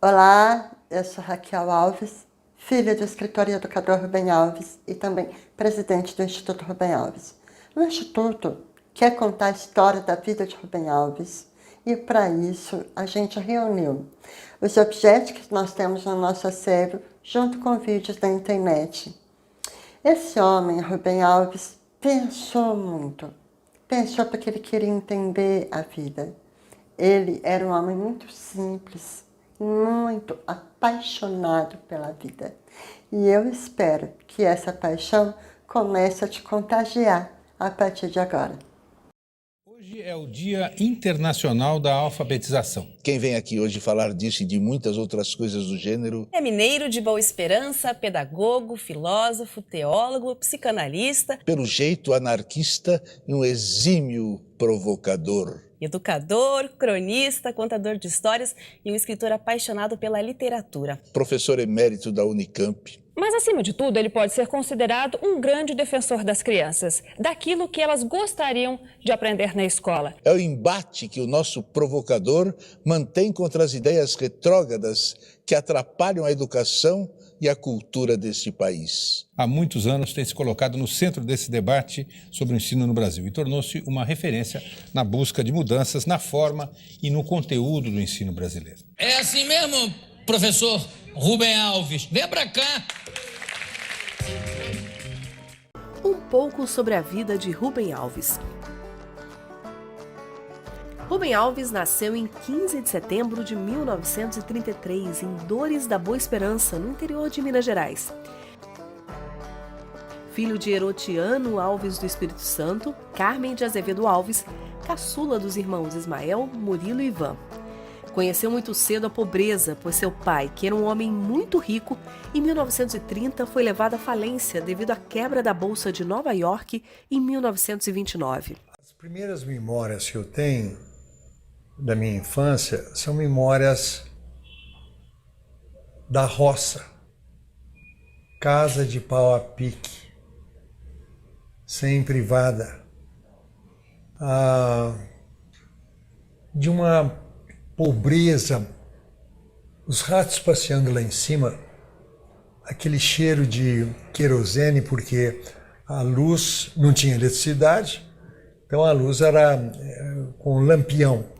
Olá, eu sou Raquel Alves, filha do escritor e educador Rubem Alves e também presidente do Instituto Rubem Alves. O Instituto quer contar a história da vida de Rubem Alves e, para isso, a gente reuniu os objetos que nós temos no nosso acervo junto com vídeos da internet. Esse homem, Rubem Alves, pensou muito. Pensou porque ele queria entender a vida. Ele era um homem muito simples, muito apaixonado pela vida. E eu espero que essa paixão comece a te contagiar a partir de agora. Hoje é o Dia Internacional da Alfabetização. Quem vem aqui hoje falar disso e de muitas outras coisas do gênero... É mineiro de Boa Esperança, pedagogo, filósofo, teólogo, psicanalista... Pelo jeito anarquista e um exímio provocador. Educador, cronista, contador de histórias e um escritor apaixonado pela literatura. Professor emérito da Unicamp. Mas, acima de tudo, ele pode ser considerado um grande defensor das crianças, daquilo que elas gostariam de aprender na escola. É o embate que o nosso provocador mantém contra as ideias retrógradas que atrapalham a educação e a cultura deste país. Há muitos anos tem se colocado no centro desse debate sobre o ensino no Brasil e tornou-se uma referência na busca de mudanças na forma e no conteúdo do ensino brasileiro. É assim mesmo, professor Rubem Alves. Vem pra cá. Um pouco sobre a vida de Rubem Alves. Rubem Alves nasceu em 15 de setembro de 1933, em Dores da Boa Esperança, no interior de Minas Gerais. Filho de Herotiano Alves do Espírito Santo, Carmen de Azevedo Alves, caçula dos irmãos Ismael, Murilo e Ivan. Conheceu muito cedo a pobreza, pois seu pai, que era um homem muito rico, em 1930 foi levado à falência devido à quebra da Bolsa de Nova York em 1929. As primeiras memórias que eu tenho da minha infância são memórias da roça, casa de pau a pique, sem privada, de uma pobreza, os ratos passeando lá em cima, aquele cheiro de querosene, porque a luz não tinha eletricidade, então a luz era com lampião.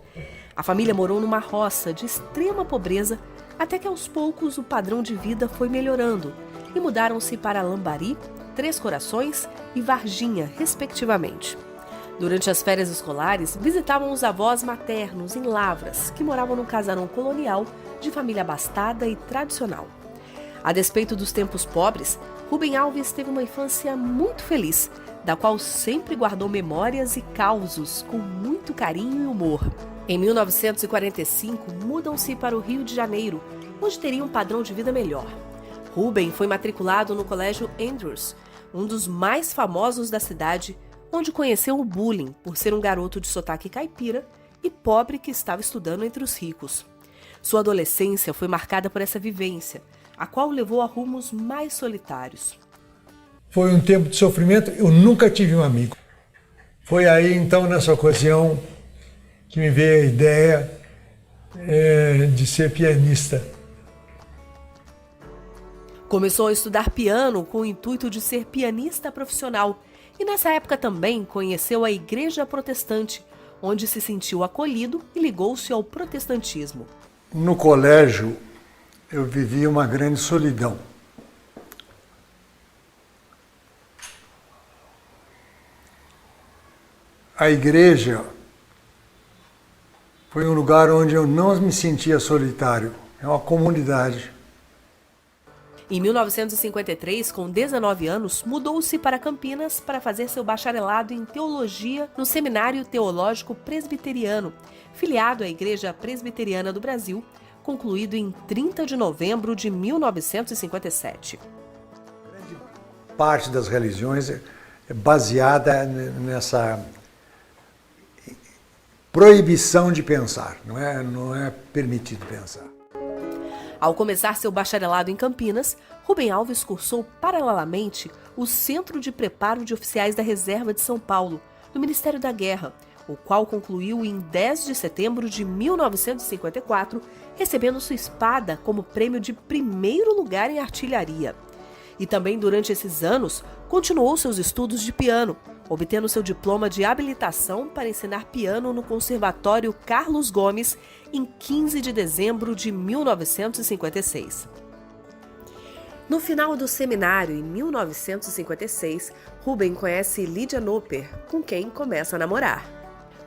A família morou numa roça de extrema pobreza, até que aos poucos o padrão de vida foi melhorando e mudaram-se para Lambari, Três Corações e Varginha, respectivamente. Durante as férias escolares, visitavam os avós maternos em Lavras, que moravam num casarão colonial de família abastada e tradicional. A despeito dos tempos pobres, Rubem Alves teve uma infância muito feliz, da qual sempre guardou memórias e causos com muito carinho e humor. Em 1945, mudam-se para o Rio de Janeiro, onde teria um padrão de vida melhor. Rubem foi matriculado no Colégio Andrews, um dos mais famosos da cidade, onde conheceu o bullying por ser um garoto de sotaque caipira e pobre que estava estudando entre os ricos. Sua adolescência foi marcada por essa vivência, a qual o levou a rumos mais solitários. Foi um tempo de sofrimento, eu nunca tive um amigo. Foi aí, então, nessa ocasião, que me veio a ideia de ser pianista. Começou a estudar piano com o intuito de ser pianista profissional e nessa época também conheceu a Igreja Protestante, onde se sentiu acolhido e ligou-se ao protestantismo. No colégio, eu vivia uma grande solidão. A igreja foi um lugar onde eu não me sentia solitário, é uma comunidade. Em 1953, com 19 anos, mudou-se para Campinas para fazer seu bacharelado em teologia no Seminário Teológico Presbiteriano, filiado à Igreja Presbiteriana do Brasil, concluído em 30 de novembro de 1957. Grande parte das religiões é baseada nessa proibição de pensar, não é permitido pensar. Ao começar seu bacharelado em Campinas, Rubem Alves cursou paralelamente o Centro de Preparo de Oficiais da Reserva de São Paulo, do Ministério da Guerra, o qual concluiu em 10 de setembro de 1954, recebendo sua espada como prêmio de primeiro lugar em artilharia. E também durante esses anos, continuou seus estudos de piano, obtendo seu diploma de habilitação para ensinar piano no Conservatório Carlos Gomes em 15 de dezembro de 1956. No final do seminário, em 1956, Rubem conhece Lídia Noper, com quem começa a namorar.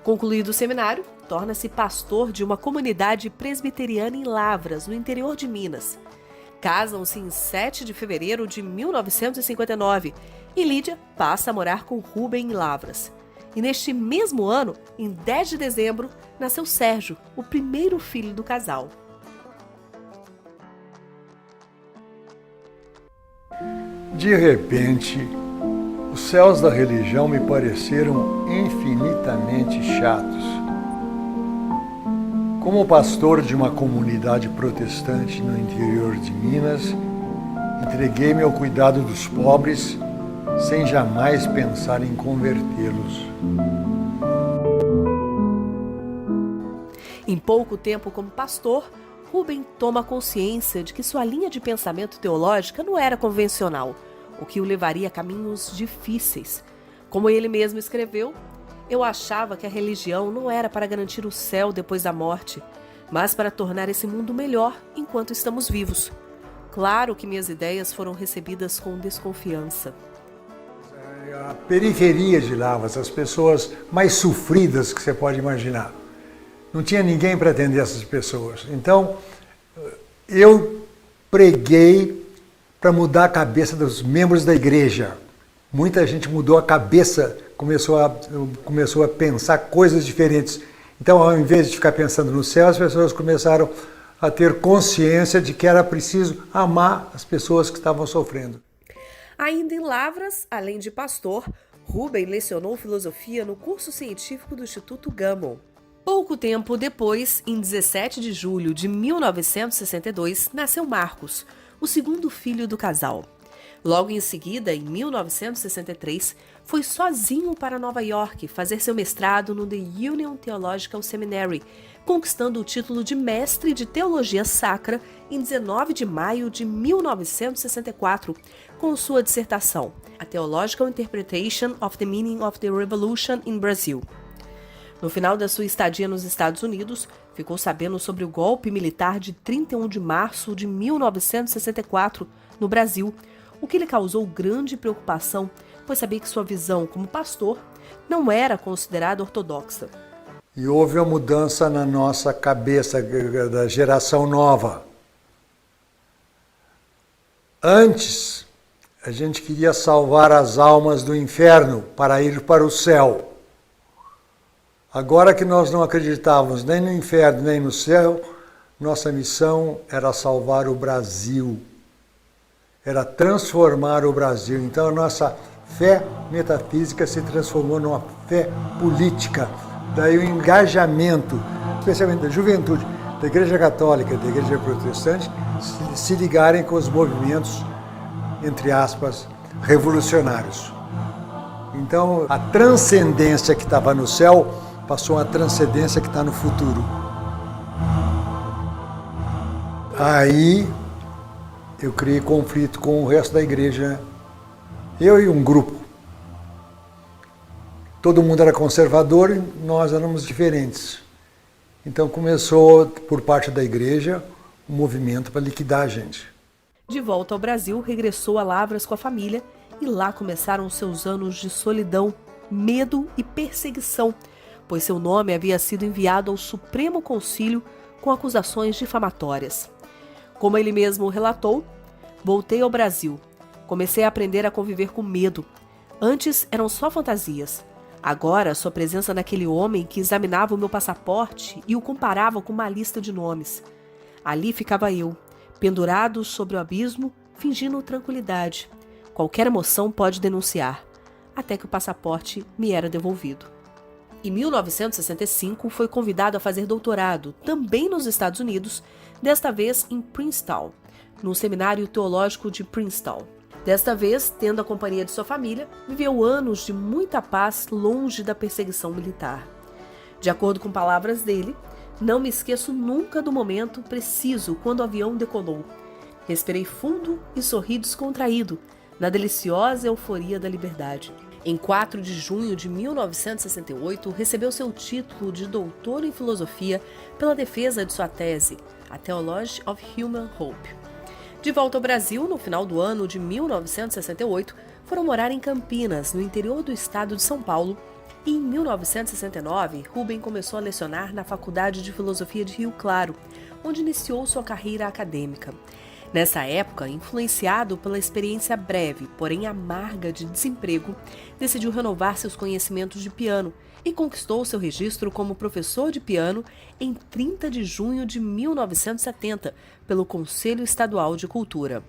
Concluído o seminário, torna-se pastor de uma comunidade presbiteriana em Lavras, no interior de Minas. Casam-se em 7 de fevereiro de 1959 e Lídia passa a morar com Rubem em Lavras. E neste mesmo ano, em 10 de dezembro, nasceu Sérgio, o primeiro filho do casal. De repente, os céus da religião me pareceram infinitamente chatos. Como pastor de uma comunidade protestante no interior de Minas, entreguei-me ao cuidado dos pobres, sem jamais pensar em convertê-los. Em pouco tempo como pastor, Rubem toma consciência de que sua linha de pensamento teológica não era convencional, o que o levaria a caminhos difíceis. Como ele mesmo escreveu, eu achava que a religião não era para garantir o céu depois da morte, mas para tornar esse mundo melhor enquanto estamos vivos. Claro que minhas ideias foram recebidas com desconfiança. A periferia de Lavras, as pessoas mais sofridas que você pode imaginar. Não tinha ninguém para atender essas pessoas. Então, eu preguei para mudar a cabeça dos membros da igreja. Muita gente mudou a cabeça, começou a pensar coisas diferentes. Então, ao invés de ficar pensando no céu, as pessoas começaram a ter consciência de que era preciso amar as pessoas que estavam sofrendo. Ainda em Lavras, além de pastor, Rubem lecionou filosofia no curso científico do Instituto Gammon. Pouco tempo depois, em 17 de julho de 1962, nasceu Marcos, o segundo filho do casal. Logo em seguida, em 1963, foi sozinho para Nova York fazer seu mestrado no The Union Theological Seminary, conquistando o título de mestre de teologia sacra em 19 de maio de 1964, com sua dissertação, A Theological Interpretation of the Meaning of the Revolution in Brazil. No final da sua estadia nos Estados Unidos, ficou sabendo sobre o golpe militar de 31 de março de 1964 no Brasil, o que lhe causou grande preocupação, pois sabia que sua visão como pastor não era considerada ortodoxa. E houve uma mudança na nossa cabeça da geração nova. Antes, a gente queria salvar as almas do inferno para ir para o céu. Agora que nós não acreditávamos nem no inferno nem no céu, nossa missão era salvar o Brasil, era transformar o Brasil. Então a nossa fé metafísica se transformou numa fé política. Daí o engajamento, especialmente da juventude, da Igreja Católica, da Igreja Protestante, se ligarem com os movimentos, entre aspas, revolucionários. Então a transcendência que estava no céu passou a transcendência que está no futuro. Aí eu criei conflito com o resto da igreja, eu e um grupo. Todo mundo era conservador e nós éramos diferentes. Então começou, por parte da igreja, um movimento para liquidar a gente. De volta ao Brasil, regressou a Lavras com a família e lá começaram seus anos de solidão, medo e perseguição, pois seu nome havia sido enviado ao Supremo Concílio com acusações difamatórias. Como ele mesmo relatou, voltei ao Brasil. Comecei a aprender a conviver com medo. Antes eram só fantasias. Agora, sua presença naquele homem que examinava o meu passaporte e o comparava com uma lista de nomes. Ali ficava eu, pendurado sobre o abismo, fingindo tranquilidade. Qualquer emoção pode denunciar, até que o passaporte me era devolvido. Em 1965, foi convidado a fazer doutorado, também nos Estados Unidos, desta vez em Princeton, no Seminário Teológico de Princeton. Desta vez, tendo a companhia de sua família, viveu anos de muita paz longe da perseguição militar. De acordo com palavras dele, não me esqueço nunca do momento preciso quando o avião decolou. Respirei fundo e sorri descontraído, na deliciosa euforia da liberdade. Em 4 de junho de 1968, recebeu seu título de doutor em filosofia pela defesa de sua tese, A Theology of Human Hope. De volta ao Brasil, no final do ano de 1968, foram morar em Campinas, no interior do estado de São Paulo, e em 1969, Rubem começou a lecionar na Faculdade de Filosofia de Rio Claro, onde iniciou sua carreira acadêmica. Nessa época, influenciado pela experiência breve, porém amarga de desemprego, decidiu renovar seus conhecimentos de piano e conquistou seu registro como professor de piano em 30 de junho de 1970, pelo Conselho Estadual de Cultura.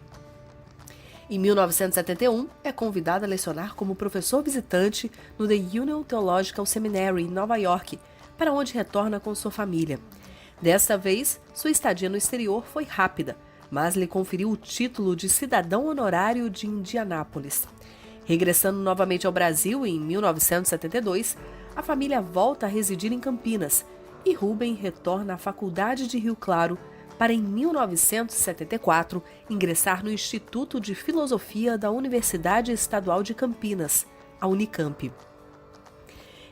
Em 1971, é convidado a lecionar como professor visitante no The Union Theological Seminary, em Nova York, para onde retorna com sua família. Desta vez, sua estadia no exterior foi rápida, mas lhe conferiu o título de cidadão honorário de Indianápolis. Regressando novamente ao Brasil em 1972, a família volta a residir em Campinas e Rubem retorna à Faculdade de Rio Claro para, em 1974, ingressar no Instituto de Filosofia da Universidade Estadual de Campinas, a Unicamp.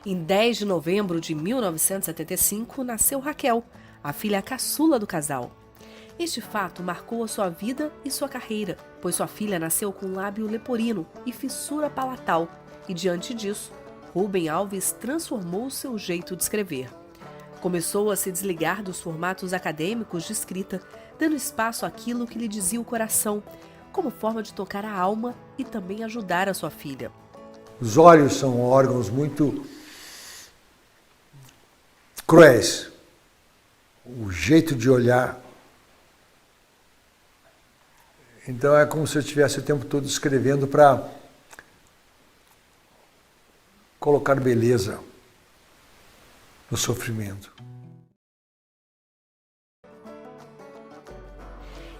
Em 10 de novembro de 1975, nasceu Raquel, a filha caçula do casal. Este fato marcou a sua vida e sua carreira, pois sua filha nasceu com lábio leporino e fissura palatal, e diante disso, Rubem Alves transformou seu jeito de escrever. Começou a se desligar dos formatos acadêmicos de escrita, dando espaço àquilo que lhe dizia o coração, como forma de tocar a alma e também ajudar a sua filha. Os olhos são órgãos muito cruéis. O jeito de olhar. Então é como se eu estivesse o tempo todo escrevendo para colocar beleza no sofrimento.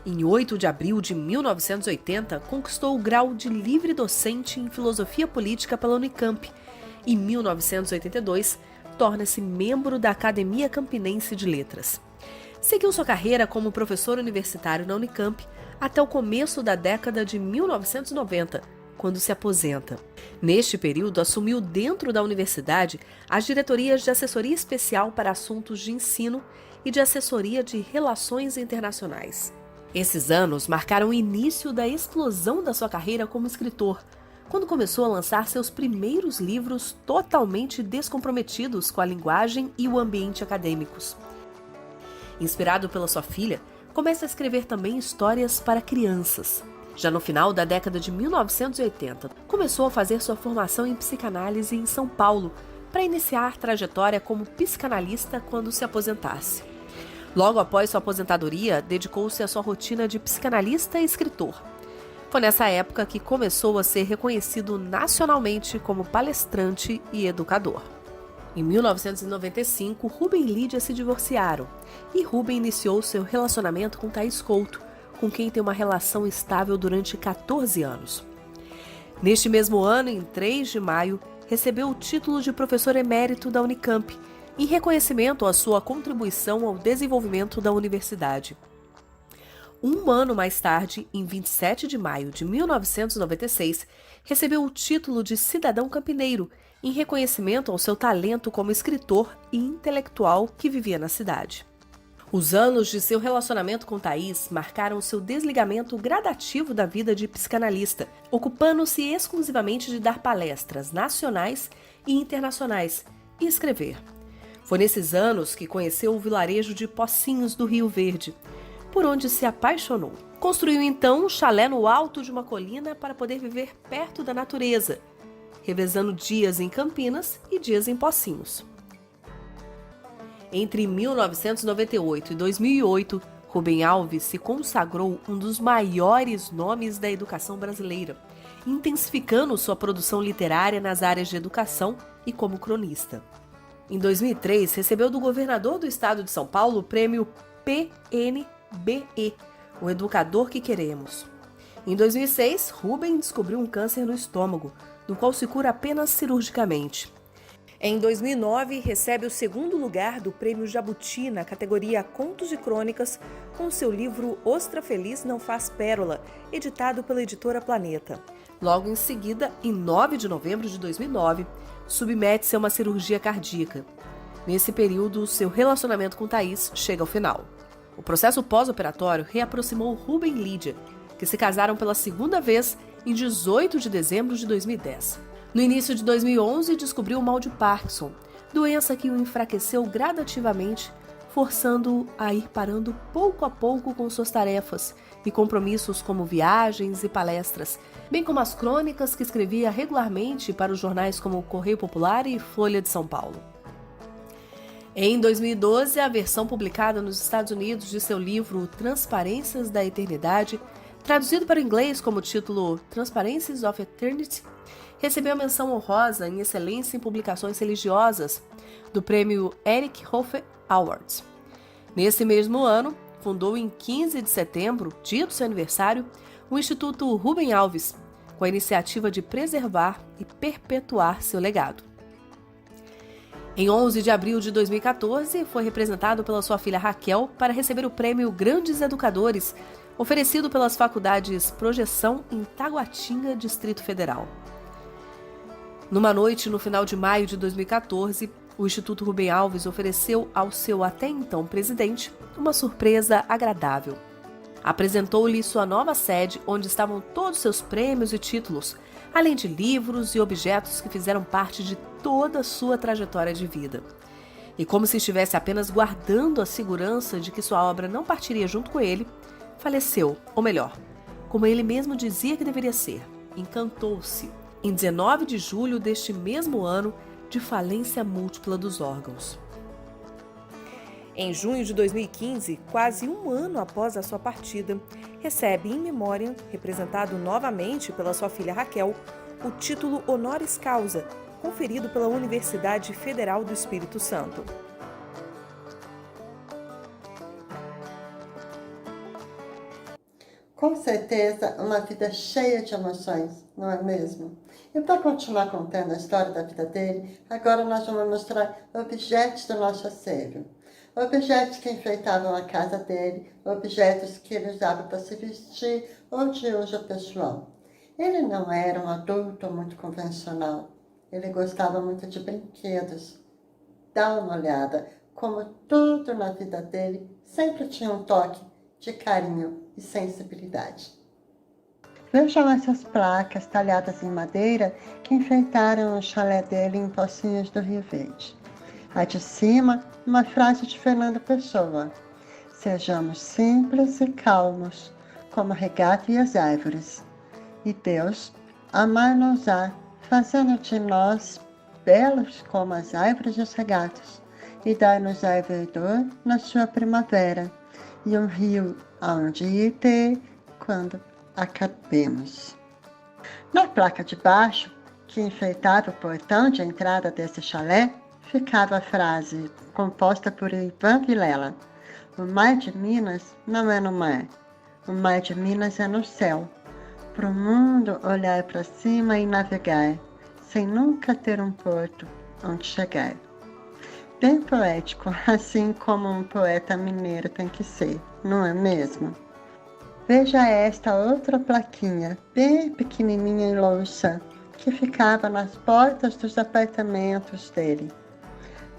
Em 8 de abril de 1980, conquistou o grau de livre docente em filosofia política pela Unicamp. Em 1982, torna-se membro da Academia Campinense de Letras. Seguiu sua carreira como professor universitário na Unicamp até o começo da década de 1990, quando se aposenta. Neste período, assumiu dentro da universidade as diretorias de assessoria especial para assuntos de ensino e de assessoria de relações internacionais. Esses anos marcaram o início da explosão da sua carreira como escritor, quando começou a lançar seus primeiros livros totalmente descomprometidos com a linguagem e o ambiente acadêmicos. Inspirado pela sua filha, começa a escrever também histórias para crianças. Já no final da década de 1980, começou a fazer sua formação em psicanálise em São Paulo, para iniciar trajetória como psicanalista quando se aposentasse. Logo após sua aposentadoria, dedicou-se à sua rotina de psicanalista e escritor. Foi nessa época que começou a ser reconhecido nacionalmente como palestrante e educador. Em 1995, Rubem e Lídia se divorciaram e Rubem iniciou seu relacionamento com Thaís Couto, com quem tem uma relação estável durante 14 anos. Neste mesmo ano, em 3 de maio, recebeu o título de professor emérito da Unicamp, em reconhecimento à sua contribuição ao desenvolvimento da universidade. Um ano mais tarde, em 27 de maio de 1996, recebeu o título de cidadão campineiro, em reconhecimento ao seu talento como escritor e intelectual que vivia na cidade. Os anos de seu relacionamento com Thaís marcaram seu desligamento gradativo da vida de psicanalista, ocupando-se exclusivamente de dar palestras nacionais e internacionais e escrever. Foi nesses anos que conheceu o vilarejo de Pocinhos do Rio Verde, por onde se apaixonou. Construiu então um chalé no alto de uma colina para poder viver perto da natureza, revezando dias em Campinas e dias em Pocinhos. Entre 1998 e 2008, Rubem Alves se consagrou um dos maiores nomes da educação brasileira, intensificando sua produção literária nas áreas de educação e como cronista. Em 2003, recebeu do governador do estado de São Paulo o prêmio PNBE, o educador que queremos. Em 2006, Rubem descobriu um câncer no estômago, do qual se cura apenas cirurgicamente. Em 2009, recebe o segundo lugar do Prêmio Jabuti na categoria Contos e Crônicas com seu livro Ostra Feliz Não Faz Pérola, editado pela editora Planeta. Logo em seguida, em 9 de novembro de 2009, submete-se a uma cirurgia cardíaca. Nesse período, seu relacionamento com Thaís chega ao final. O processo pós-operatório reaproximou Rubem e Lídia, que se casaram pela segunda vez em 18 de dezembro de 2010. No início de 2011, descobriu o mal de Parkinson, doença que o enfraqueceu gradativamente, forçando-o a ir parando pouco a pouco com suas tarefas e compromissos como viagens e palestras, bem como as crônicas que escrevia regularmente para os jornais como Correio Popular e Folha de São Paulo. Em 2012, a versão publicada nos Estados Unidos de seu livro Transparências da Eternidade, traduzido para o inglês como título Transparencies of Eternity, recebeu a menção honrosa em excelência em publicações religiosas do prêmio Erich Hoffe Awards. Nesse mesmo ano, fundou em 15 de setembro, dia do seu aniversário, o Instituto Rubem Alves, com a iniciativa de preservar e perpetuar seu legado. Em 11 de abril de 2014, foi representado pela sua filha Raquel para receber o prêmio Grandes Educadores, oferecido pelas faculdades Projeção em Taguatinga, Distrito Federal. Numa noite no final de maio de 2014, o Instituto Rubem Alves ofereceu ao seu até então presidente uma surpresa agradável. Apresentou-lhe sua nova sede, onde estavam todos seus prêmios e títulos, além de livros e objetos que fizeram parte de toda a sua trajetória de vida. E como se estivesse apenas guardando a segurança de que sua obra não partiria junto com ele, faleceu, ou melhor, como ele mesmo dizia que deveria ser, encantou-se, em 19 de julho deste mesmo ano, de falência múltipla dos órgãos. Em junho de 2015, quase um ano após a sua partida, recebe in memoriam, representado novamente pela sua filha Raquel, o título Honoris Causa, conferido pela Universidade Federal do Espírito Santo. Com certeza, uma vida cheia de emoções, não é mesmo? E para continuar contando a história da vida dele, agora nós vamos mostrar objetos do nosso acervo. Objetos que enfeitavam a casa dele, objetos que ele usava para se vestir ou de uso pessoal. Ele não era um adulto muito convencional. Ele gostava muito de brinquedos. Dá uma olhada, como tudo na vida dele sempre tinha um toque de carinho e sensibilidade. Vejam essas placas talhadas em madeira que enfeitaram o chalé dele em Pocinhos do Rio Verde. A de cima, uma frase de Fernando Pessoa: sejamos simples e calmos, como a regata e as árvores. E Deus amar-nos-á, fazendo de nós belos como as árvores e os regatos, e dar-nos-á verdor na sua primavera, e um rio aonde ir ter quando acabemos. Na placa de baixo, que enfeitava o portão de entrada desse chalé, ficava a frase, composta por Ivan Vilela: o mar de Minas não é no mar, o mar de Minas é no céu, para o mundo olhar para cima e navegar, sem nunca ter um porto onde chegar. Bem poético, assim como um poeta mineiro tem que ser, não é mesmo? Veja esta outra plaquinha, bem pequenininha e louça, que ficava nas portas dos apartamentos dele.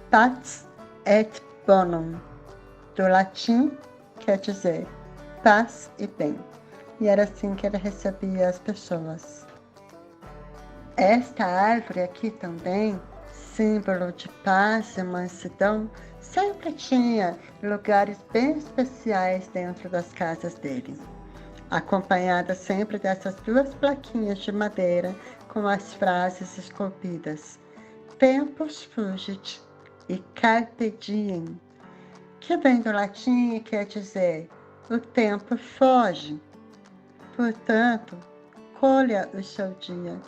Pax et bonum, do latim quer dizer paz e bem. E era assim que ele recebia as pessoas. Esta árvore aqui também, símbolo de paz e mansidão, sempre tinha lugares bem especiais dentro das casas dele, acompanhada sempre dessas duas plaquinhas de madeira com as frases esculpidas: Tempus fugit e Carpe diem, que vem do latim e quer dizer o tempo foge. Portanto, colha o seu dia.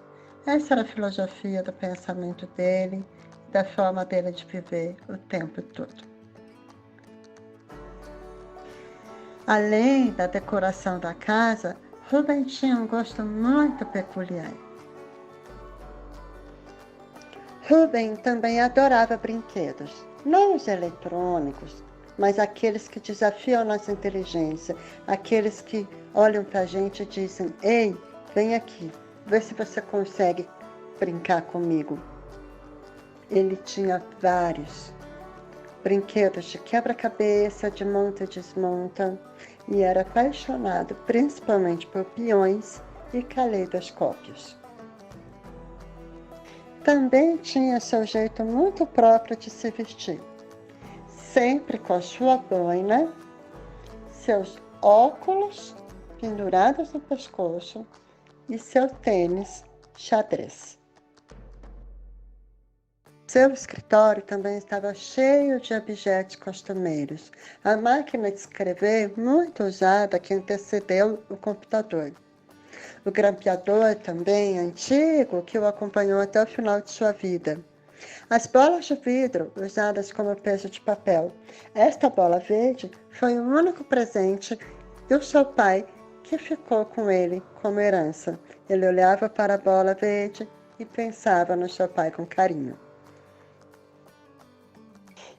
Essa era a filosofia do pensamento dele, da forma dele de viver o tempo todo. Além da decoração da casa, Rubem tinha um gosto muito peculiar. Rubem também adorava brinquedos, não os eletrônicos, mas aqueles que desafiam a nossa inteligência, aqueles que olham para a gente e dizem: ei, vem aqui, vê se você consegue brincar comigo. Ele tinha vários brinquedos de quebra-cabeça, de monta e desmonta, e era apaixonado principalmente por peões e caleidoscópios. Também tinha seu jeito muito próprio de se vestir, sempre com a sua boina, seus óculos pendurados no pescoço e seu tênis xadrez. Seu escritório também estava cheio de objetos costumeiros, a máquina de escrever muito usada que antecedeu o computador. O grampeador também antigo que o acompanhou até o final de sua vida. As bolas de vidro usadas como peso de papel. Esta bola verde foi o único presente do seu pai que ficou com ele como herança. Ele olhava para a bola verde e pensava no seu pai com carinho.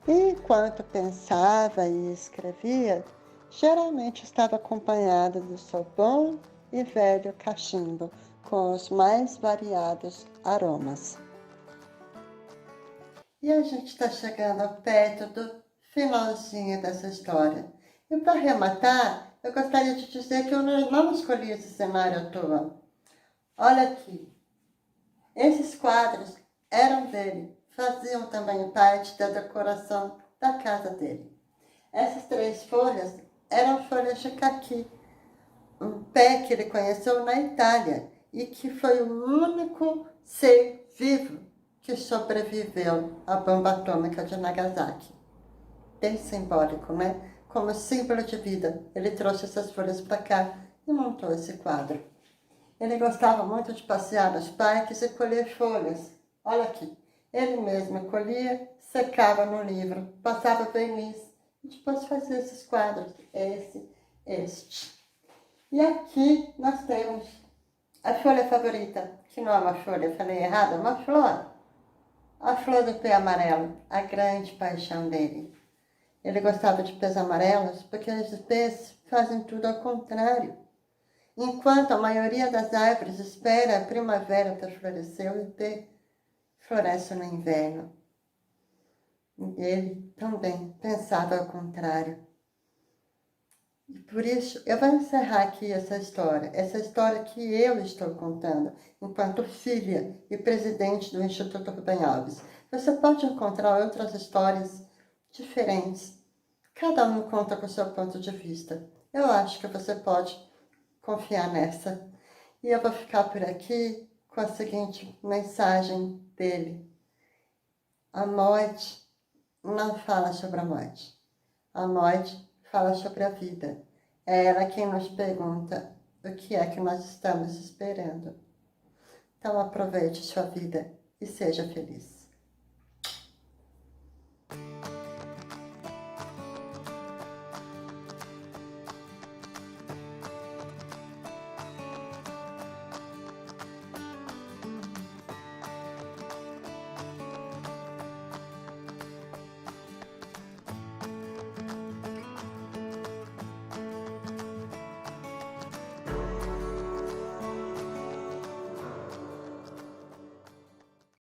E enquanto pensava e escrevia, geralmente estava acompanhado do seu bom e velho cachimbo, com os mais variados aromas. E a gente está chegando perto do finalzinho dessa história. E para arrematar, eu gostaria de dizer que eu não escolhi esse cenário à toa. Olha aqui, esses quadros eram dele, faziam também parte da decoração da casa dele. Essas 3 folhas eram folhas de caqui, um pé que ele conheceu na Itália e que foi o único ser vivo que sobreviveu à bomba atômica de Nagasaki. Bem simbólico, né? Como símbolo de vida, ele trouxe essas folhas para cá e montou esse quadro. Ele gostava muito de passear nos parques e colher folhas. Olha aqui, ele mesmo colhia, secava no livro, passava verniz e depois fazia esses quadros, este. E aqui nós temos a folha favorita, que não é uma folha, eu falei errado, é uma flor. A flor do pé amarelo, a grande paixão dele. Ele gostava de pés amarelos porque os pés fazem tudo ao contrário. Enquanto a maioria das árvores espera a primavera para florescer, o ipê floresce no inverno. E ele também pensava ao contrário. E por isso, eu vou encerrar aqui essa história que eu estou contando, enquanto filha e presidente do Instituto Rubem Alves. Você pode encontrar outras histórias diferentes. Cada um conta com o seu ponto de vista. Eu acho que você pode confiar nessa. E eu vou ficar por aqui com a seguinte mensagem dele. A morte não fala sobre a morte. A morte fala sobre a vida. É ela quem nos pergunta o que é que nós estamos esperando. Então aproveite sua vida e seja feliz.